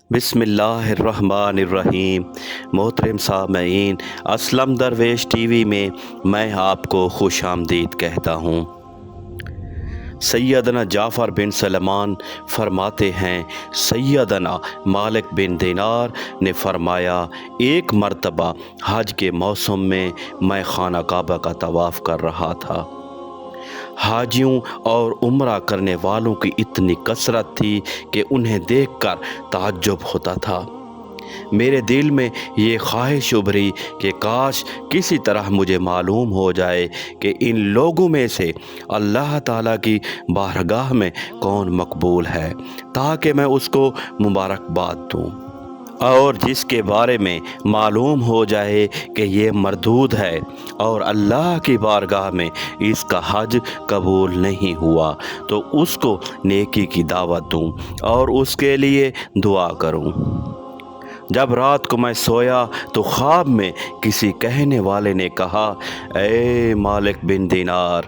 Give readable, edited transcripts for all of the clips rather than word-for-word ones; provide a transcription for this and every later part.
بسم اللہ الرحمن الرحیم۔ محترم سامعین، اسلم درویش ٹی وی میں میں آپ کو خوش آمدید کہتا ہوں۔ سیدنا جعفر بن سلمان فرماتے ہیں، سیدنا مالک بن دینار نے فرمایا، ایک مرتبہ حج کے موسم میں میں خانہ کعبہ کا طواف کر رہا تھا۔ حاجیوں اور عمرہ کرنے والوں کی اتنی کثرت تھی کہ انہیں دیکھ کر تعجب ہوتا تھا۔ میرے دل میں یہ خواہش ابھری کہ کاش کسی طرح مجھے معلوم ہو جائے کہ ان لوگوں میں سے اللہ تعالیٰ کی بارگاہ میں کون مقبول ہے، تاکہ میں اس کو مبارکباد دوں، اور جس کے بارے میں معلوم ہو جائے کہ یہ مردود ہے اور اللہ کی بارگاہ میں اس کا حج قبول نہیں ہوا، تو اس کو نیکی کی دعوت دوں اور اس کے لیے دعا کروں۔ جب رات کو میں سویا تو خواب میں کسی کہنے والے نے کہا، اے مالک بن دینار،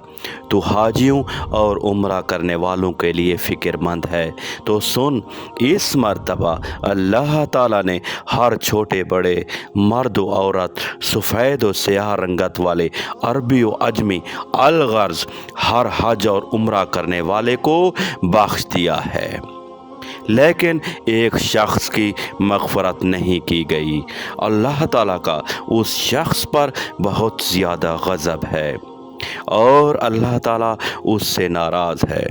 تو حاجیوں اور عمرہ کرنے والوں کے لیے فکر مند ہے، تو سن، اس مرتبہ اللہ تعالیٰ نے ہر چھوٹے بڑے، مرد و عورت، سفید و سیاہ رنگت والے، عربی و عجمی، الغرض ہر حج اور عمرہ کرنے والے کو بخش دیا ہے، لیکن ایک شخص کی مغفرت نہیں کی گئی۔ اللہ تعالیٰ کا اس شخص پر بہت زیادہ غضب ہے اور اللہ تعالیٰ اس سے ناراض ہے۔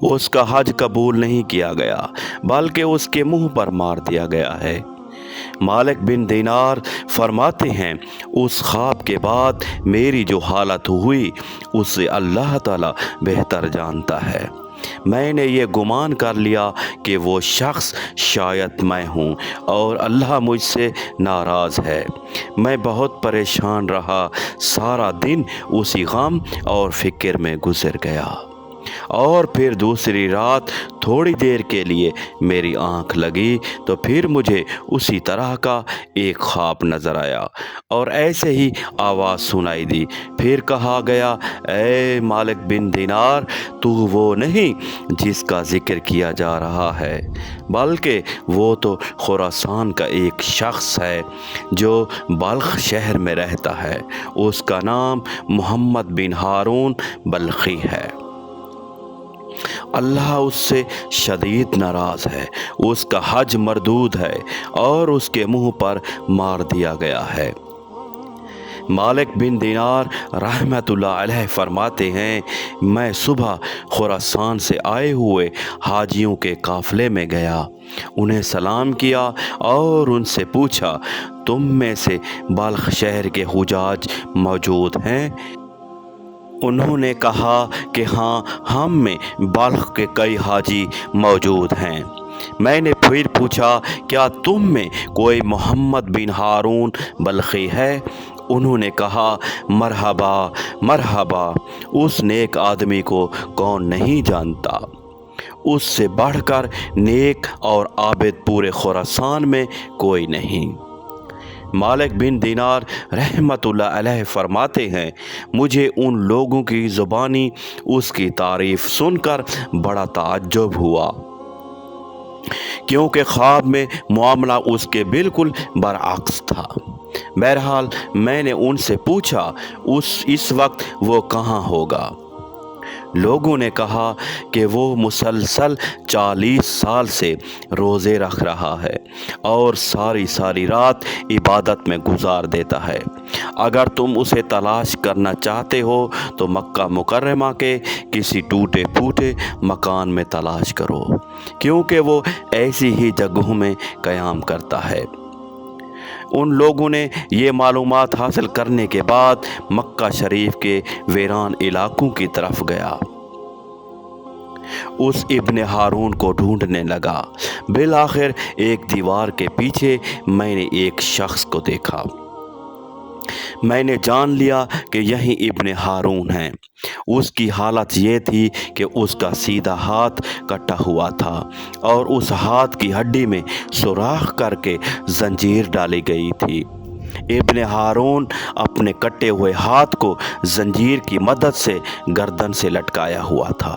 اس کا حج قبول نہیں کیا گیا، بلکہ اس کے منہ پر مار دیا گیا ہے۔ مالک بن دینار فرماتے ہیں، اس خواب کے بعد میری جو حالت ہوئی اسے اللہ تعالیٰ بہتر جانتا ہے۔ میں نے یہ گمان کر لیا کہ وہ شخص شاید میں ہوں اور اللہ مجھ سے ناراض ہے۔ میں بہت پریشان رہا، سارا دن اسی غم اور فکر میں گزر گیا، اور پھر دوسری رات تھوڑی دیر کے لیے میری آنکھ لگی تو پھر مجھے اسی طرح کا ایک خواب نظر آیا اور ایسے ہی آواز سنائی دی۔ پھر کہا گیا، اے مالک بن دینار، تو وہ نہیں جس کا ذکر کیا جا رہا ہے، بلکہ وہ تو خراسان کا ایک شخص ہے جو بلخ شہر میں رہتا ہے۔ اس کا نام محمد بن ہارون بلخی ہے۔ اللہ اس سے شدید ناراض ہے، اس کا حج مردود ہے اور اس کے منہ پر مار دیا گیا ہے۔ مالک بن دینار رحمت اللہ علیہ فرماتے ہیں، میں صبح خراسان سے آئے ہوئے حاجیوں کے قافلے میں گیا، انہیں سلام کیا اور ان سے پوچھا، تم میں سے بلخ شہر کے حجاج موجود ہیں؟ انہوں نے کہا کہ ہاں، ہم میں بلخ کے کئی حاجی موجود ہیں۔ میں نے پھر پوچھا، کیا تم میں کوئی محمد بن ہارون بلخی ہے؟ انہوں نے کہا، مرحبا مرحبا، اس نیک آدمی کو کون نہیں جانتا، اس سے بڑھ کر نیک اور عابد پورے خراسان میں کوئی نہیں۔ مالک بن دینار رحمت اللہ علیہ فرماتے ہیں، مجھے ان لوگوں کی زبانی اس کی تعریف سن کر بڑا تعجب ہوا، کیونکہ خواب میں معاملہ اس کے بالکل برعکس تھا۔ بہرحال میں نے ان سے پوچھا، اس وقت وہ کہاں ہوگا؟ لوگوں نے کہا کہ وہ مسلسل 40 سال سے روزے رکھ رہا ہے اور ساری رات عبادت میں گزار دیتا ہے۔ اگر تم اسے تلاش کرنا چاہتے ہو تو مکہ مکرمہ کے کسی ٹوٹے پھوٹے مکان میں تلاش کرو، کیونکہ وہ ایسی ہی جگہوں میں قیام کرتا ہے۔ ان لوگوں نے یہ معلومات حاصل کرنے کے بعد مکہ شریف کے ویران علاقوں کی طرف گیا، اس ابن ہارون کو ڈھونڈنے لگا۔ بالآخر ایک دیوار کے پیچھے میں نے ایک شخص کو دیکھا۔ میں نے جان لیا کہ یہی ابن ہارون ہے۔ اس کی حالت یہ تھی کہ اس کا سیدھا ہاتھ کٹا ہوا تھا اور اس ہاتھ کی ہڈی میں سوراخ کر کے زنجیر ڈالی گئی تھی۔ ابن ہارون اپنے کٹے ہوئے ہاتھ کو زنجیر کی مدد سے گردن سے لٹکایا ہوا تھا۔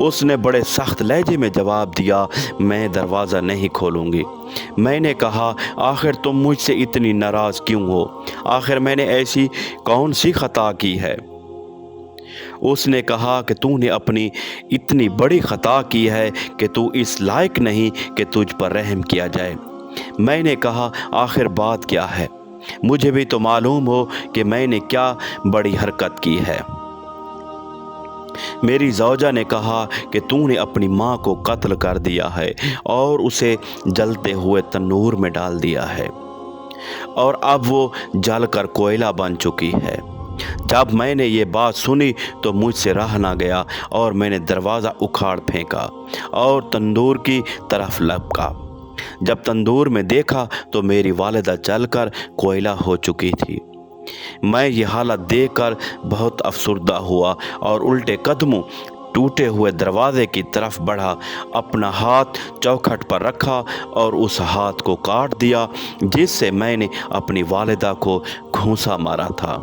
اس نے بڑے سخت لہجے میں جواب دیا، میں دروازہ نہیں کھولوں گی۔ میں نے کہا، آخر تم مجھ سے اتنی ناراض کیوں ہو؟ آخر میں نے ایسی کون سی خطا کی ہے؟ اس نے کہا کہ تو نے اپنی اتنی بڑی خطا کی ہے کہ تو اس لائق نہیں کہ تجھ پر رحم کیا جائے۔ میں نے کہا، آخر بات کیا ہے؟ مجھے بھی تو معلوم ہو کہ میں نے کیا بڑی حرکت کی ہے۔ میری زوجہ نے کہا کہ تو نے اپنی ماں کو قتل کر دیا ہے اور اسے جلتے ہوئے تنور میں ڈال دیا ہے، اور اب وہ جل کر کوئلہ بن چکی ہے۔ جب میں نے یہ بات سنی تو مجھ سے رہا نہ گیا اور میں نے دروازہ اکھاڑ پھینکا اور تندور کی طرف لپکا۔ جب تندور میں دیکھا تو میری والدہ جل کر کوئلہ ہو چکی تھی۔ میں یہ حالت دیکھ کر بہت افسردہ ہوا اور الٹے قدموں ٹوٹے ہوئے دروازے کی طرف بڑھا، اپنا ہاتھ چوکھٹ پر رکھا اور اس ہاتھ کو کاٹ دیا جس سے میں نے اپنی والدہ کو گھونسا مارا تھا۔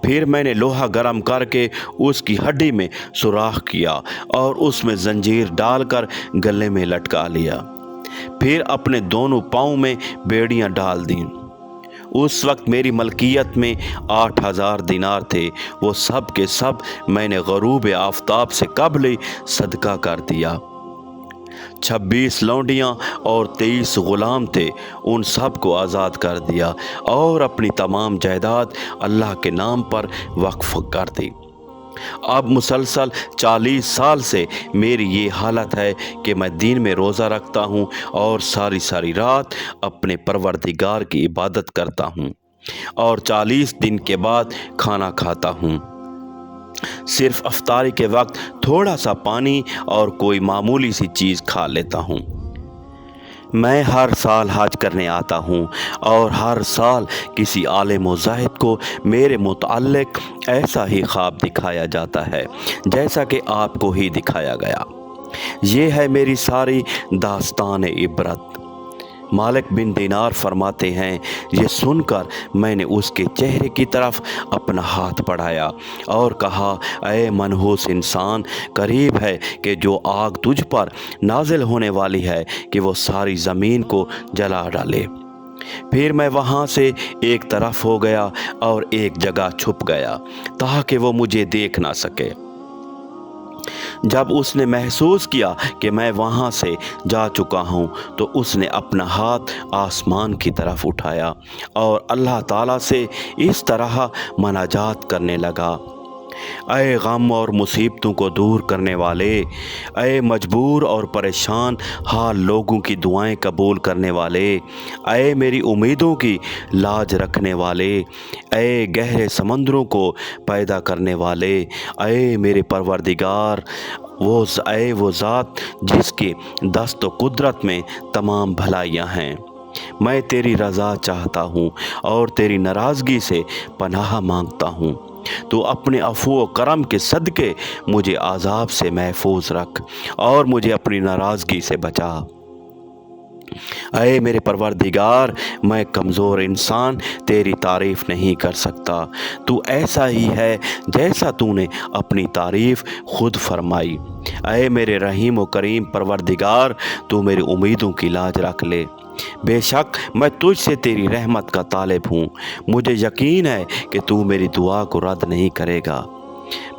پھر میں نے لوہا گرم کر کے اس کی ہڈی میں سوراخ کیا اور اس میں زنجیر ڈال کر گلے میں لٹکا لیا۔ پھر اپنے دونوں پاؤں میں بیڑیاں ڈال دیں۔ اس وقت میری ملکیت میں 8,000 دینار تھے، وہ سب کے سب میں نے غروب آفتاب سے قبل ہی صدقہ کر دیا۔ 26 لونڈیاں اور 23 غلام تھے، ان سب کو آزاد کر دیا اور اپنی تمام جائیداد اللہ کے نام پر وقف کر دی۔ اب مسلسل 40 سال سے میری یہ حالت ہے کہ میں دن میں روزہ رکھتا ہوں اور ساری رات اپنے پروردگار کی عبادت کرتا ہوں، اور 40 دن کے بعد کھانا کھاتا ہوں۔ صرف افطاری کے وقت تھوڑا سا پانی اور کوئی معمولی سی چیز کھا لیتا ہوں۔ میں ہر سال حج کرنے آتا ہوں اور ہر سال کسی عالم و زاہد کو میرے متعلق ایسا ہی خواب دکھایا جاتا ہے جیسا کہ آپ کو ہی دکھایا گیا۔ یہ ہے میری ساری داستان عبرت۔ مالک بن دینار فرماتے ہیں، یہ سن کر میں نے اس کے چہرے کی طرف اپنا ہاتھ بڑھایا اور کہا، اے منحوس انسان، قریب ہے کہ جو آگ تجھ پر نازل ہونے والی ہے کہ وہ ساری زمین کو جلا ڈالے۔ پھر میں وہاں سے ایک طرف ہو گیا اور ایک جگہ چھپ گیا تاکہ وہ مجھے دیکھ نہ سکے۔ جب اس نے محسوس کیا کہ میں وہاں سے جا چکا ہوں تو اس نے اپنا ہاتھ آسمان کی طرف اٹھایا اور اللہ تعالیٰ سے اس طرح مناجات کرنے لگا، اے غم اور مصیبتوں کو دور کرنے والے، اے مجبور اور پریشان حال لوگوں کی دعائیں قبول کرنے والے، اے میری امیدوں کی لاج رکھنے والے، اے گہرے سمندروں کو پیدا کرنے والے، اے میرے پروردگار، اے وہ ذات جس کے دست و قدرت میں تمام بھلائیاں ہیں، میں تیری رضا چاہتا ہوں اور تیری ناراضگی سے پناہ مانگتا ہوں۔ تو اپنے عفو و کرم کے صدقے مجھے عذاب سے محفوظ رکھ اور مجھے اپنی ناراضگی سے بچا۔ اے میرے پروردگار، میں کمزور انسان تیری تعریف نہیں کر سکتا، تو ایسا ہی ہے جیسا تو نے اپنی تعریف خود فرمائی۔ اے میرے رحیم و کریم پروردگار، تو میری امیدوں کی لاج رکھ لے۔ بے شک میں تجھ سے تیری رحمت کا طالب ہوں، مجھے یقین ہے کہ تو میری دعا کو رد نہیں کرے گا۔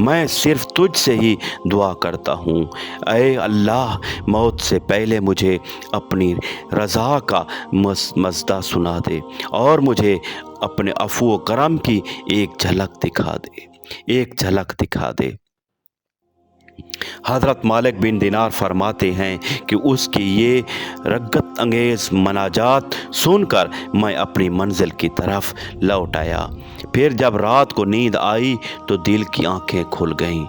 میں صرف تجھ سے ہی دعا کرتا ہوں، اے اللہ، موت سے پہلے مجھے اپنی رضا کا مزدہ سنا دے اور مجھے اپنے عفو و کرم کی ایک جھلک دکھا دے۔ حضرت مالک بن دینار فرماتے ہیں کہ اس کی یہ رغبت انگیز مناجات سن کر میں اپنی منزل کی طرف لوٹ آیا۔ پھر جب رات کو نیند آئی تو دل کی آنکھیں کھل گئیں۔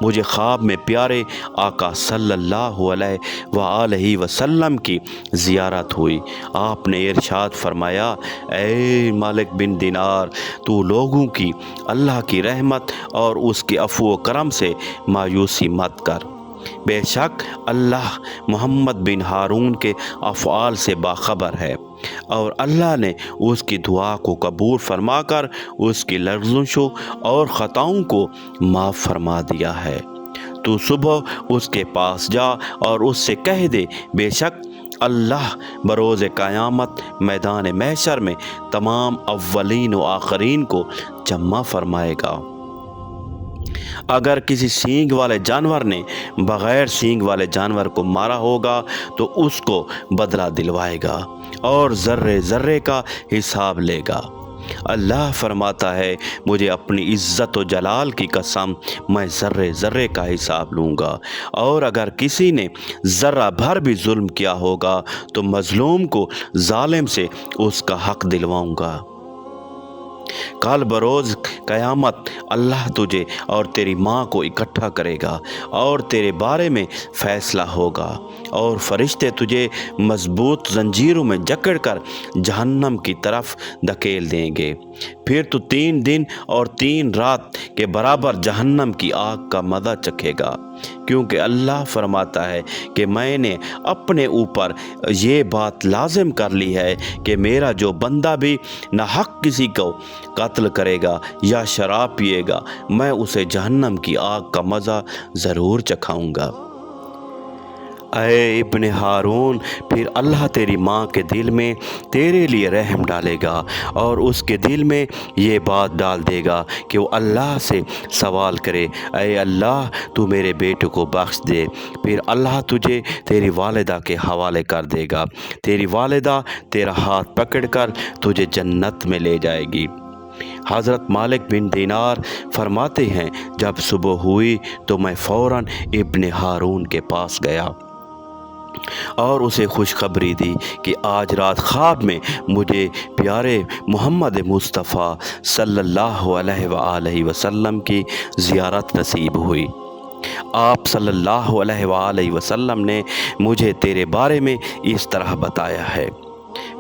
مجھے خواب میں پیارے آقا صلی اللہ علیہ وآلہ وسلم کی زیارت ہوئی۔ آپ نے ارشاد فرمایا، اے مالک بن دینار، تو لوگوں کی اللہ کی رحمت اور اس کے عفو و کرم سے مایوسی مت کر۔ بے شک اللہ محمد بن ہارون کے افعال سے باخبر ہے اور اللہ نے اس کی دعا کو قبول فرما کر اس کی لغزشوں اور خطاؤں کو معاف فرما دیا ہے۔ تو صبح اس کے پاس جا اور اس سے کہہ دے، بے شک اللہ بروز قیامت میدان محشر میں تمام اولین و آخرین کو جمع فرمائے گا۔ اگر کسی سینگ والے جانور نے بغیر سینگ والے جانور کو مارا ہوگا تو اس کو بدلہ دلوائے گا اور ذرے ذرے کا حساب لے گا۔ اللہ فرماتا ہے، مجھے اپنی عزت و جلال کی قسم، میں ذرے ذرے کا حساب لوں گا، اور اگر کسی نے ذرہ بھر بھی ظلم کیا ہوگا تو مظلوم کو ظالم سے اس کا حق دلواؤں گا۔ کل بروز قیامت اللہ تجھے اور تیری ماں کو اکٹھا کرے گا اور تیرے بارے میں فیصلہ ہوگا، اور فرشتے تجھے مضبوط زنجیروں میں جکڑ کر جہنم کی طرف دھکیل دیں گے۔ پھر تو 3 دن اور 3 رات کے برابر جہنم کی آگ کا مزہ چکھے گا، کیونکہ اللہ فرماتا ہے کہ میں نے اپنے اوپر یہ بات لازم کر لی ہے کہ میرا جو بندہ بھی ناحق کسی کو قتل کرے گا یا شراب پیے گا، میں اسے جہنم کی آگ کا مزہ ضرور چکھاؤں گا۔ اے ابن ہارون، پھر اللہ تیری ماں کے دل میں تیرے لیے رحم ڈالے گا اور اس کے دل میں یہ بات ڈال دے گا کہ وہ اللہ سے سوال کرے، اے اللہ تو میرے بیٹے کو بخش دے۔ پھر اللہ تجھے تیری والدہ کے حوالے کر دے گا، تیری والدہ تیرا ہاتھ پکڑ کر تجھے جنت میں لے جائے گی۔ حضرت مالک بن دینار فرماتے ہیں، جب صبح ہوئی تو میں فوراً ابن ہارون کے پاس گیا اور اسے خوشخبری دی کہ آج رات خواب میں مجھے پیارے محمد مصطفیٰ صلی اللہ علیہ وآلہ وسلم کی زیارت نصیب ہوئی۔ آپ صلی اللہ علیہ وآلہ وسلم نے مجھے تیرے بارے میں اس طرح بتایا ہے۔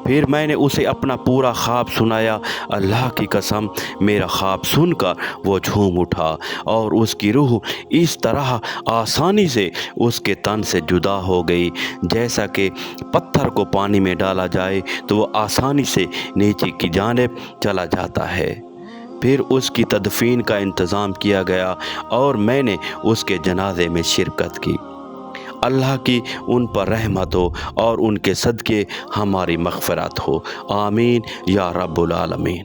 پھر میں نے اسے اپنا پورا خواب سنایا۔ اللہ کی قسم، میرا خواب سن کر وہ جھوم اٹھا اور اس کی روح اس طرح آسانی سے اس کے تن سے جدا ہو گئی جیسا کہ پتھر کو پانی میں ڈالا جائے تو وہ آسانی سے نیچے کی جانب چلا جاتا ہے۔ پھر اس کی تدفین کا انتظام کیا گیا اور میں نے اس کے جنازے میں شرکت کی۔ اللہ کی ان پر رحمت ہو اور ان کے صدقے ہماری مغفرت ہو، آمین یا رب العالمین۔